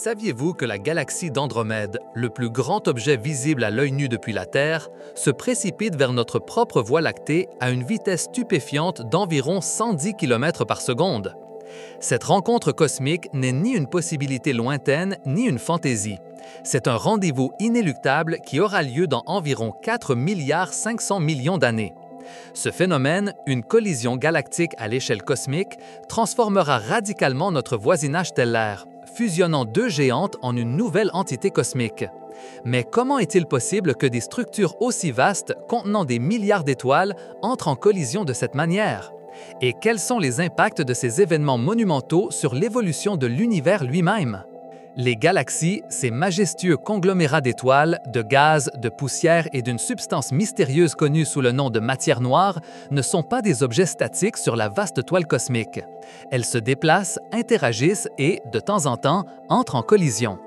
Saviez-vous que la galaxie d'Andromède, le plus grand objet visible à l'œil nu depuis la Terre, se précipite vers notre propre Voie lactée à une vitesse stupéfiante d'environ 110 km par seconde? Cette rencontre cosmique n'est ni une possibilité lointaine ni une fantaisie. C'est un rendez-vous inéluctable qui aura lieu dans environ 4 milliards 500 millions d'années. Ce phénomène, une collision galactique à l'échelle cosmique, transformera radicalement notre voisinage stellaire, fusionnant deux géantes en une nouvelle entité cosmique. Mais comment est-il possible que des structures aussi vastes, contenant des milliards d'étoiles, entrent en collision de cette manière? Et quels sont les impacts de ces événements monumentaux sur l'évolution de l'univers lui-même? Les galaxies, ces majestueux conglomérats d'étoiles, de gaz, de poussière et d'une substance mystérieuse connue sous le nom de matière noire, ne sont pas des objets statiques sur la vaste toile cosmique. Elles se déplacent, interagissent et, de temps en temps, entrent en collision.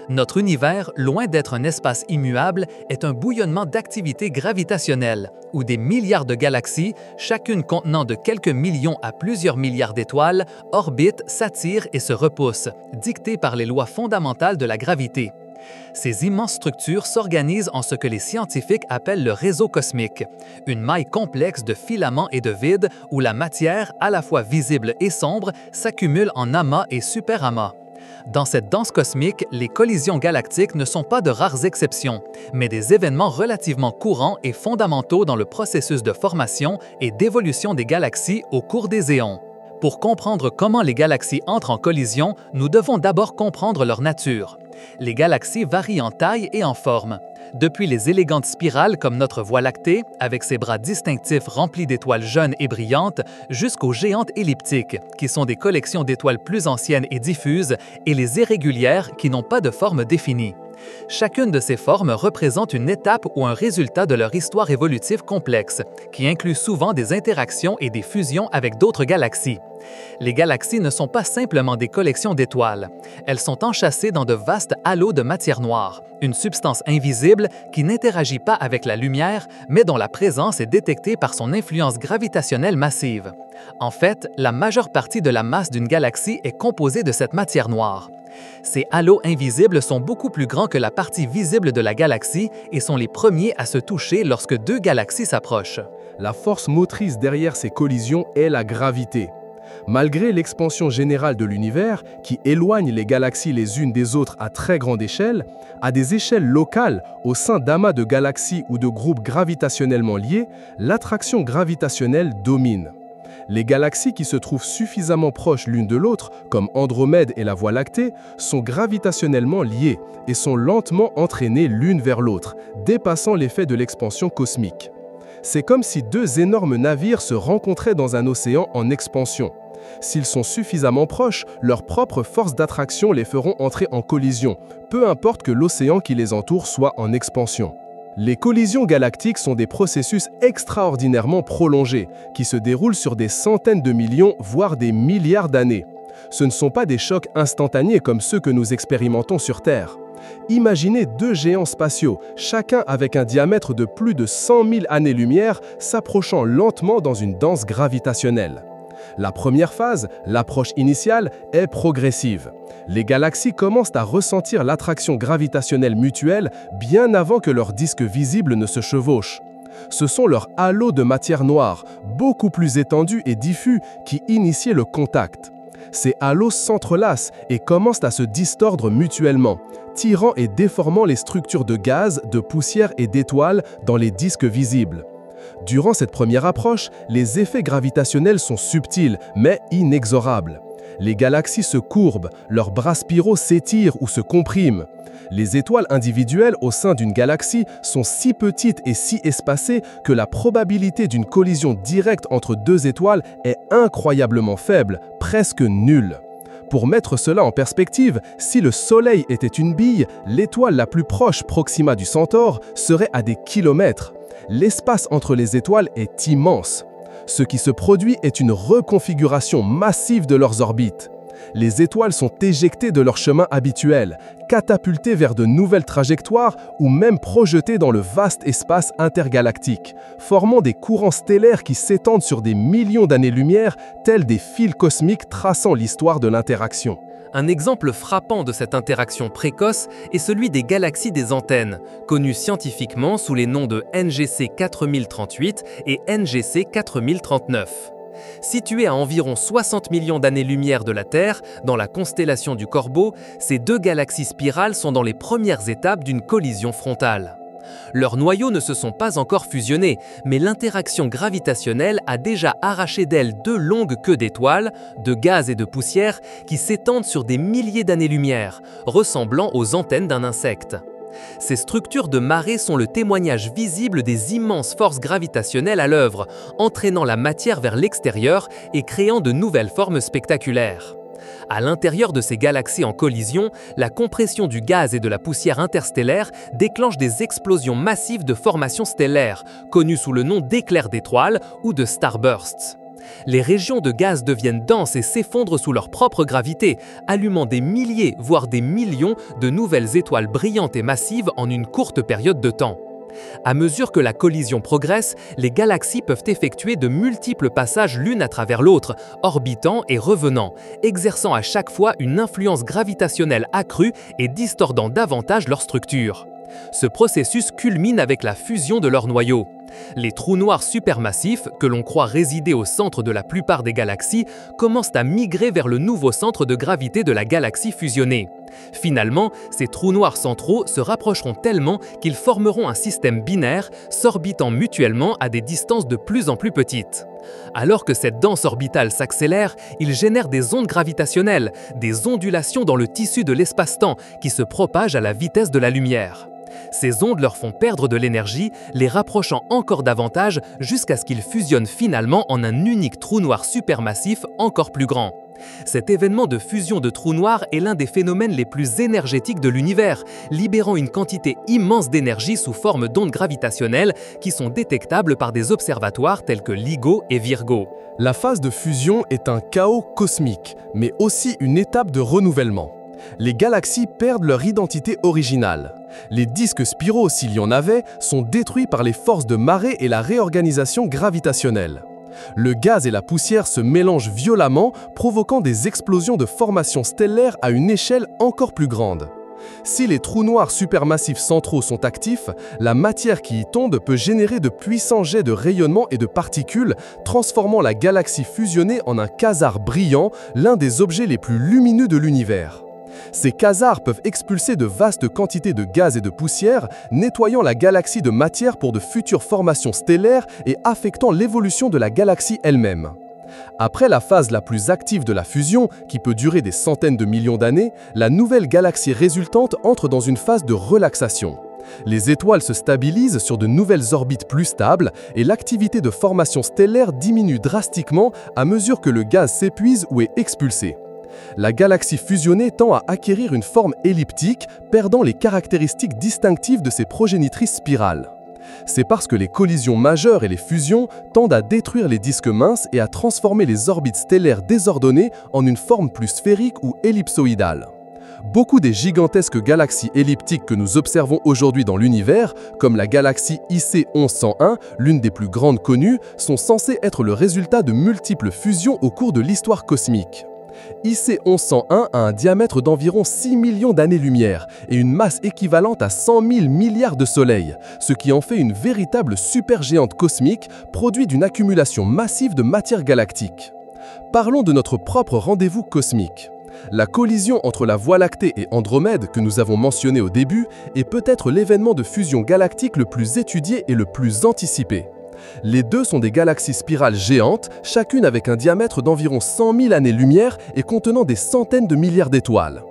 Notre univers, loin d'être un espace immuable, est un bouillonnement d'activités gravitationnelles, où des milliards de galaxies, chacune contenant de quelques millions à plusieurs milliards d'étoiles, orbitent, s'attirent et se repoussent, dictées par les lois fondamentales de la gravité. Ces immenses structures s'organisent en ce que les scientifiques appellent le réseau cosmique, une maille complexe de filaments et de vides où la matière, à la fois visible et sombre, s'accumule en amas et superamas. Dans cette danse cosmique, les collisions galactiques ne sont pas de rares exceptions, mais des événements relativement courants et fondamentaux dans le processus de formation et d'évolution des galaxies au cours des éons. Pour comprendre comment les galaxies entrent en collision, nous devons d'abord comprendre leur nature. Les galaxies varient en taille et en forme. Depuis les élégantes spirales comme notre Voie lactée, avec ses bras distinctifs remplis d'étoiles jeunes et brillantes, jusqu'aux géantes elliptiques, qui sont des collections d'étoiles plus anciennes et diffuses, et les irrégulières qui n'ont pas de forme définie. Chacune de ces formes représente une étape ou un résultat de leur histoire évolutive complexe, qui inclut souvent des interactions et des fusions avec d'autres galaxies. Les galaxies ne sont pas simplement des collections d'étoiles. Elles sont enchâssées dans de vastes halos de matière noire, une substance invisible qui n'interagit pas avec la lumière, mais dont la présence est détectée par son influence gravitationnelle massive. En fait, la majeure partie de la masse d'une galaxie est composée de cette matière noire. Ces halos invisibles sont beaucoup plus grands que la partie visible de la galaxie et sont les premiers à se toucher lorsque deux galaxies s'approchent. La force motrice derrière ces collisions est la gravité. Malgré l'expansion générale de l'univers, qui éloigne les galaxies les unes des autres à très grande échelle, à des échelles locales, au sein d'amas de galaxies ou de groupes gravitationnellement liés, l'attraction gravitationnelle domine. Les galaxies qui se trouvent suffisamment proches l'une de l'autre, comme Andromède et la Voie lactée, sont gravitationnellement liées et sont lentement entraînées l'une vers l'autre, dépassant l'effet de l'expansion cosmique. C'est comme si deux énormes navires se rencontraient dans un océan en expansion. S'ils sont suffisamment proches, leurs propres forces d'attraction les feront entrer en collision, peu importe que l'océan qui les entoure soit en expansion. Les collisions galactiques sont des processus extraordinairement prolongés, qui se déroulent sur des centaines de millions, voire des milliards d'années. Ce ne sont pas des chocs instantanés comme ceux que nous expérimentons sur Terre. Imaginez deux géants spatiaux, chacun avec un diamètre de plus de 100 000 années-lumière, s'approchant lentement dans une danse gravitationnelle. La première phase, l'approche initiale, est progressive. Les galaxies commencent à ressentir l'attraction gravitationnelle mutuelle bien avant que leurs disques visibles ne se chevauchent. Ce sont leurs halos de matière noire, beaucoup plus étendus et diffus, qui initient le contact. Ces halos s'entrelacent et commencent à se distordre mutuellement, tirant et déformant les structures de gaz, de poussière et d'étoiles dans les disques visibles. Durant cette première approche, les effets gravitationnels sont subtils, mais inexorables. Les galaxies se courbent, leurs bras spiraux s'étirent ou se compriment. Les étoiles individuelles au sein d'une galaxie sont si petites et si espacées que la probabilité d'une collision directe entre deux étoiles est incroyablement faible, presque nulle. Pour mettre cela en perspective, si le Soleil était une bille, l'étoile la plus proche, Proxima du Centaure, serait à des kilomètres. L'espace entre les étoiles est immense. Ce qui se produit est une reconfiguration massive de leurs orbites. Les étoiles sont éjectées de leur chemin habituel, catapultées vers de nouvelles trajectoires ou même projetées dans le vaste espace intergalactique, formant des courants stellaires qui s'étendent sur des millions d'années-lumière, tels des fils cosmiques traçant l'histoire de l'interaction. Un exemple frappant de cette interaction précoce est celui des galaxies des antennes, connues scientifiquement sous les noms de NGC 4038 et NGC 4039. Situées à environ 60 millions d'années-lumière de la Terre, dans la constellation du Corbeau, ces deux galaxies spirales sont dans les premières étapes d'une collision frontale. Leurs noyaux ne se sont pas encore fusionnés, mais l'interaction gravitationnelle a déjà arraché d'elles deux longues queues d'étoiles, de gaz et de poussière, qui s'étendent sur des milliers d'années-lumière, ressemblant aux antennes d'un insecte. Ces structures de marée sont le témoignage visible des immenses forces gravitationnelles à l'œuvre, entraînant la matière vers l'extérieur et créant de nouvelles formes spectaculaires. À l'intérieur de ces galaxies en collision, la compression du gaz et de la poussière interstellaire déclenche des explosions massives de formations stellaires, connues sous le nom d'éclairs d'étoiles ou de starbursts. Les régions de gaz deviennent denses et s'effondrent sous leur propre gravité, allumant des milliers, voire des millions de nouvelles étoiles brillantes et massives en une courte période de temps. À mesure que la collision progresse, les galaxies peuvent effectuer de multiples passages l'une à travers l'autre, orbitant et revenant, exerçant à chaque fois une influence gravitationnelle accrue et distordant davantage leur structure. Ce processus culmine avec la fusion de leurs noyaux. Les trous noirs supermassifs, que l'on croit résider au centre de la plupart des galaxies, commencent à migrer vers le nouveau centre de gravité de la galaxie fusionnée. Finalement, ces trous noirs centraux se rapprocheront tellement qu'ils formeront un système binaire, s'orbitant mutuellement à des distances de plus en plus petites. Alors que cette danse orbitale s'accélère, il génère des ondes gravitationnelles, des ondulations dans le tissu de l'espace-temps qui se propagent à la vitesse de la lumière. Ces ondes leur font perdre de l'énergie, les rapprochant encore davantage jusqu'à ce qu'ils fusionnent finalement en un unique trou noir supermassif encore plus grand. Cet événement de fusion de trous noirs est l'un des phénomènes les plus énergétiques de l'univers, libérant une quantité immense d'énergie sous forme d'ondes gravitationnelles qui sont détectables par des observatoires tels que LIGO et Virgo. La phase de fusion est un chaos cosmique, mais aussi une étape de renouvellement. Les galaxies perdent leur identité originale. Les disques spiraux, s'il y en avait, sont détruits par les forces de marée et la réorganisation gravitationnelle. Le gaz et la poussière se mélangent violemment, provoquant des explosions de formations stellaires à une échelle encore plus grande. Si les trous noirs supermassifs centraux sont actifs, la matière qui y tombe peut générer de puissants jets de rayonnement et de particules, transformant la galaxie fusionnée en un quasar brillant, l'un des objets les plus lumineux de l'univers. Ces quasars peuvent expulser de vastes quantités de gaz et de poussière, nettoyant la galaxie de matière pour de futures formations stellaires et affectant l'évolution de la galaxie elle-même. Après la phase la plus active de la fusion, qui peut durer des centaines de millions d'années, la nouvelle galaxie résultante entre dans une phase de relaxation. Les étoiles se stabilisent sur de nouvelles orbites plus stables et l'activité de formation stellaire diminue drastiquement à mesure que le gaz s'épuise ou est expulsé. La galaxie fusionnée tend à acquérir une forme elliptique, perdant les caractéristiques distinctives de ses progénitrices spirales. C'est parce que les collisions majeures et les fusions tendent à détruire les disques minces et à transformer les orbites stellaires désordonnées en une forme plus sphérique ou ellipsoïdale. Beaucoup des gigantesques galaxies elliptiques que nous observons aujourd'hui dans l'univers, comme la galaxie IC 1101, l'une des plus grandes connues, sont censées être le résultat de multiples fusions au cours de l'histoire cosmique. IC 1101 a un diamètre d'environ 6 millions d'années-lumière et une masse équivalente à 100 000 milliards de soleils, ce qui en fait une véritable supergéante cosmique, produit d'une accumulation massive de matière galactique. Parlons de notre propre rendez-vous cosmique. La collision entre la Voie lactée et Andromède que nous avons mentionné au début est peut-être l'événement de fusion galactique le plus étudié et le plus anticipé. Les deux sont des galaxies spirales géantes, chacune avec un diamètre d'environ 100 000 années-lumière et contenant des centaines de milliards d'étoiles.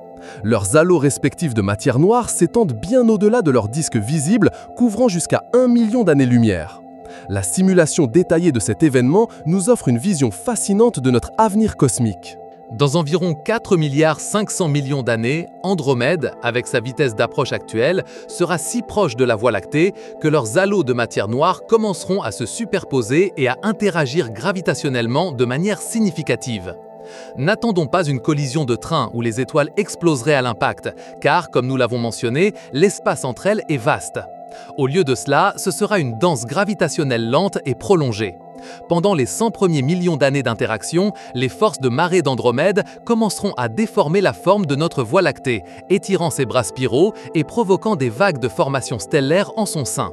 Leurs halos respectifs de matière noire s'étendent bien au-delà de leurs disques visibles, couvrant jusqu'à 1 million d'années-lumière. La simulation détaillée de cet événement nous offre une vision fascinante de notre avenir cosmique. Dans environ 4,5 milliards d'années, Andromède, avec sa vitesse d'approche actuelle, sera si proche de la Voie lactée que leurs halos de matière noire commenceront à se superposer et à interagir gravitationnellement de manière significative. N'attendons pas une collision de train où les étoiles exploseraient à l'impact, car, comme nous l'avons mentionné, l'espace entre elles est vaste. Au lieu de cela, ce sera une danse gravitationnelle lente et prolongée. Pendant les 100 premiers millions d'années d'interaction, les forces de marée d'Andromède commenceront à déformer la forme de notre Voie lactée, étirant ses bras spiraux et provoquant des vagues de formation stellaire en son sein.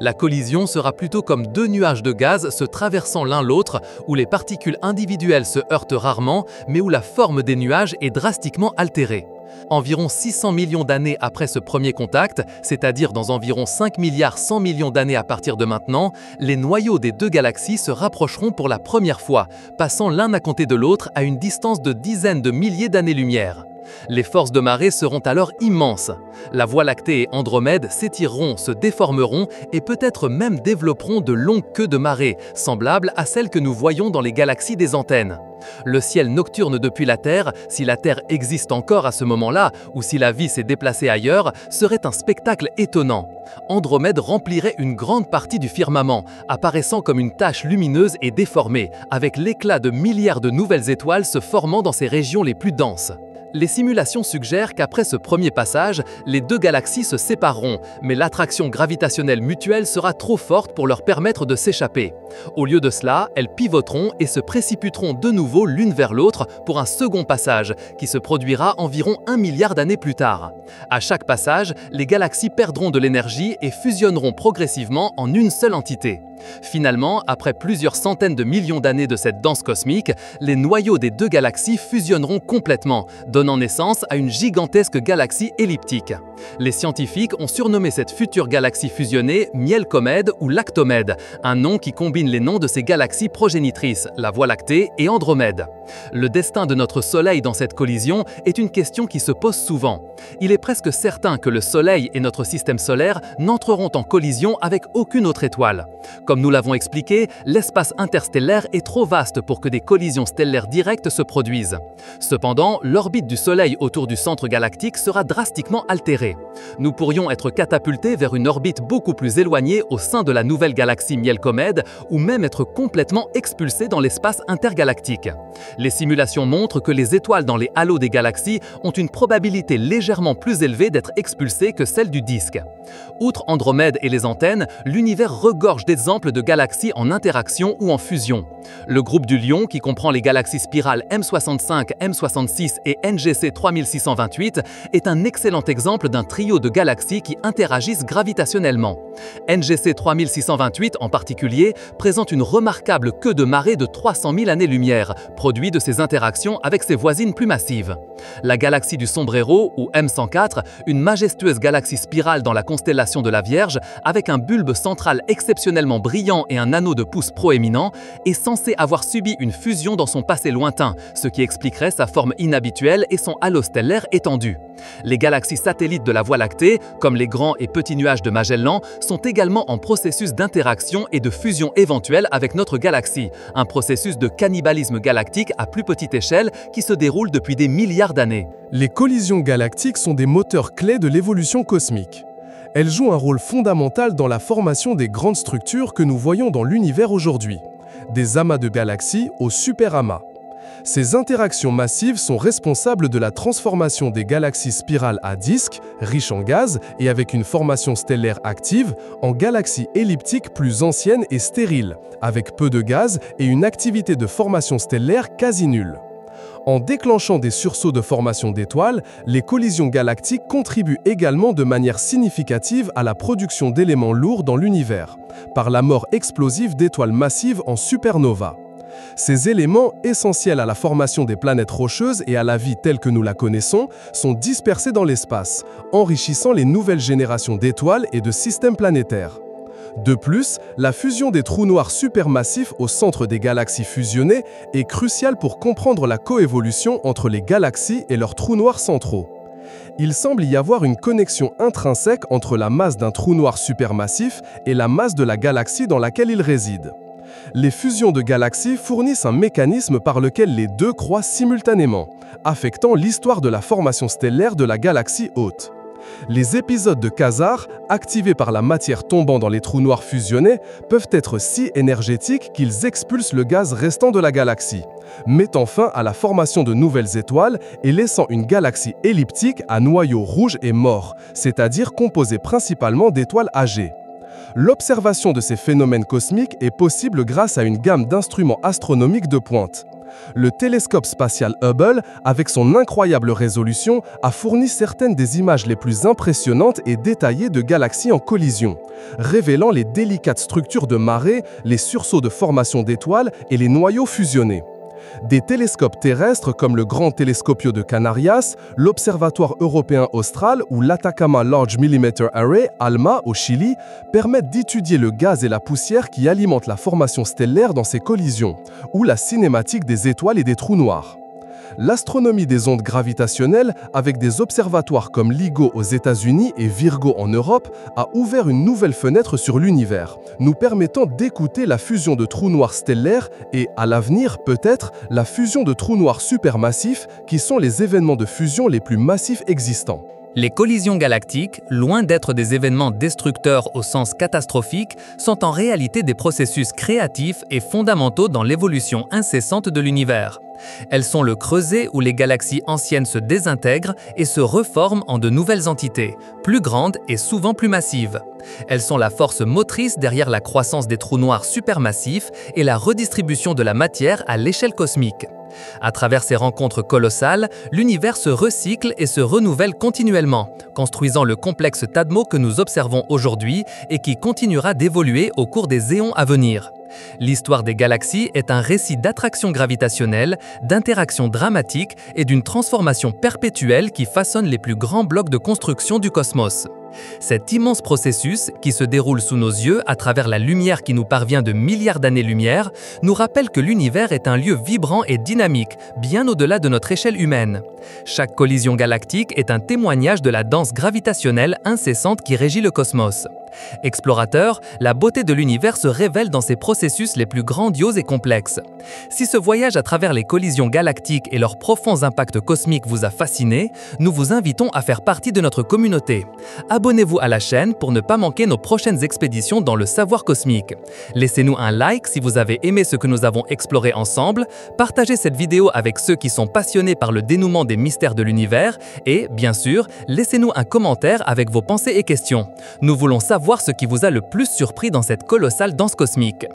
La collision sera plutôt comme deux nuages de gaz se traversant l'un l'autre, où les particules individuelles se heurtent rarement, mais où la forme des nuages est drastiquement altérée. Environ 600 millions d'années après ce premier contact, c'est-à-dire dans environ 5 milliards 100 millions d'années à partir de maintenant, les noyaux des deux galaxies se rapprocheront pour la première fois, passant l'un à côté de l'autre à une distance de dizaines de milliers d'années-lumière. Les forces de marée seront alors immenses. La Voie lactée et Andromède s'étireront, se déformeront et peut-être même développeront de longues queues de marée, semblables à celles que nous voyons dans les galaxies des antennes. Le ciel nocturne depuis la Terre, si la Terre existe encore à ce moment-là, ou si la vie s'est déplacée ailleurs, serait un spectacle étonnant. Andromède remplirait une grande partie du firmament, apparaissant comme une tache lumineuse et déformée, avec l'éclat de milliards de nouvelles étoiles se formant dans ces régions les plus denses. Les simulations suggèrent qu'après ce premier passage, les deux galaxies se sépareront, mais l'attraction gravitationnelle mutuelle sera trop forte pour leur permettre de s'échapper. Au lieu de cela, elles pivoteront et se précipiteront de nouveau l'une vers l'autre pour un second passage, qui se produira environ 1 milliard d'années plus tard. À chaque passage, les galaxies perdront de l'énergie et fusionneront progressivement en une seule entité. Finalement, après plusieurs centaines de millions d'années de cette danse cosmique, les noyaux des deux galaxies fusionneront complètement, donnant naissance à une gigantesque galaxie elliptique. Les scientifiques ont surnommé cette future galaxie fusionnée Miel-Comède ou Lactomède, un nom qui combine les noms de ces galaxies progénitrices, la Voie lactée et Andromède. Le destin de notre Soleil dans cette collision est une question qui se pose souvent. Il est presque certain que le Soleil et notre système solaire n'entreront en collision avec aucune autre étoile. Comme nous l'avons expliqué, l'espace interstellaire est trop vaste pour que des collisions stellaires directes se produisent. Cependant, l'orbite du Soleil autour du centre galactique sera drastiquement altérée. Nous pourrions être catapultés vers une orbite beaucoup plus éloignée au sein de la nouvelle galaxie Miel-Comède ou même être complètement expulsés dans l'espace intergalactique. Les simulations montrent que les étoiles dans les halos des galaxies ont une probabilité légèrement plus élevée d'être expulsées que celle du disque. Outre Andromède et les antennes, l'univers regorge d'exemples de galaxies en interaction ou en fusion. Le groupe du Lion, qui comprend les galaxies spirales M65, M66 et NGC 3628, est un excellent exemple d'un trio de galaxies qui interagissent gravitationnellement. NGC 3628 en particulier présente une remarquable queue de marée de 300 000 années-lumière, produit de ces interactions avec ses voisines plus massives. La galaxie du Sombrero, ou M104, une majestueuse galaxie spirale dans la constellation de la Vierge, avec un bulbe central exceptionnellement brillant et un anneau de pouce proéminent, est censée avoir subi une fusion dans son passé lointain, ce qui expliquerait sa forme inhabituelle et son halo stellaire étendu. Les galaxies satellites de la Voie lactée, comme les grands et petits nuages de Magellan, sont également en processus d'interaction et de fusion éventuelle avec notre galaxie, un processus de cannibalisme galactique à plus petite échelle qui se déroule depuis des milliards d'années. Les collisions galactiques sont des moteurs clés de l'évolution cosmique. Elles jouent un rôle fondamental dans la formation des grandes structures que nous voyons dans l'univers aujourd'hui, des amas de galaxies aux superamas. Ces interactions massives sont responsables de la transformation des galaxies spirales à disques, riches en gaz et avec une formation stellaire active, en galaxies elliptiques plus anciennes et stériles, avec peu de gaz et une activité de formation stellaire quasi nulle. En déclenchant des sursauts de formation d'étoiles, les collisions galactiques contribuent également de manière significative à la production d'éléments lourds dans l'univers, par la mort explosive d'étoiles massives en supernova. Ces éléments, essentiels à la formation des planètes rocheuses et à la vie telle que nous la connaissons, sont dispersés dans l'espace, enrichissant les nouvelles générations d'étoiles et de systèmes planétaires. De plus, la fusion des trous noirs supermassifs au centre des galaxies fusionnées est cruciale pour comprendre la coévolution entre les galaxies et leurs trous noirs centraux. Il semble y avoir une connexion intrinsèque entre la masse d'un trou noir supermassif et la masse de la galaxie dans laquelle il réside. Les fusions de galaxies fournissent un mécanisme par lequel les deux croissent simultanément, affectant l'histoire de la formation stellaire de la galaxie hôte. Les épisodes de quasars, activés par la matière tombant dans les trous noirs fusionnés, peuvent être si énergétiques qu'ils expulsent le gaz restant de la galaxie, mettant fin à la formation de nouvelles étoiles et laissant une galaxie elliptique à noyau rouge et mort, c'est-à-dire composée principalement d'étoiles âgées. L'observation de ces phénomènes cosmiques est possible grâce à une gamme d'instruments astronomiques de pointe. Le télescope spatial Hubble, avec son incroyable résolution, a fourni certaines des images les plus impressionnantes et détaillées de galaxies en collision, révélant les délicates structures de marées, les sursauts de formation d'étoiles et les noyaux fusionnés. Des télescopes terrestres comme le Grand Telescopio de Canarias, l'Observatoire européen austral ou l'Atacama Large Millimeter Array, ALMA, au Chili, permettent d'étudier le gaz et la poussière qui alimentent la formation stellaire dans ces collisions, ou la cinématique des étoiles et des trous noirs. L'astronomie des ondes gravitationnelles, avec des observatoires comme LIGO aux États-Unis et Virgo en Europe, a ouvert une nouvelle fenêtre sur l'univers, nous permettant d'écouter la fusion de trous noirs stellaires et, à l'avenir, peut-être, la fusion de trous noirs supermassifs, qui sont les événements de fusion les plus massifs existants. Les collisions galactiques, loin d'être des événements destructeurs au sens catastrophique, sont en réalité des processus créatifs et fondamentaux dans l'évolution incessante de l'univers. Elles sont le creuset où les galaxies anciennes se désintègrent et se reforment en de nouvelles entités, plus grandes et souvent plus massives. Elles sont la force motrice derrière la croissance des trous noirs supermassifs et la redistribution de la matière à l'échelle cosmique. À travers ces rencontres colossales, l'univers se recycle et se renouvelle continuellement, construisant le complexe TADMO que nous observons aujourd'hui et qui continuera d'évoluer au cours des éons à venir. L'histoire des galaxies est un récit d'attraction gravitationnelle, d'interactions dramatiques et d'une transformation perpétuelle qui façonne les plus grands blocs de construction du cosmos. Cet immense processus, qui se déroule sous nos yeux à travers la lumière qui nous parvient de milliards d'années-lumière, nous rappelle que l'univers est un lieu vibrant et dynamique, bien au-delà de notre échelle humaine. Chaque collision galactique est un témoignage de la danse gravitationnelle incessante qui régit le cosmos. Explorateur, la beauté de l'univers se révèle dans ses processus les plus grandioses et complexes. Si ce voyage à travers les collisions galactiques et leurs profonds impacts cosmiques vous a fasciné, nous vous invitons à faire partie de notre communauté. Abonnez-vous à la chaîne pour ne pas manquer nos prochaines expéditions dans le savoir cosmique. Laissez-nous un like si vous avez aimé ce que nous avons exploré ensemble, partagez cette vidéo avec ceux qui sont passionnés par le dénouement des mystères de l'univers et, bien sûr, laissez-nous un commentaire avec vos pensées et questions. Nous voulons savoir ce qui vous a le plus surpris dans cette colossale danse cosmique.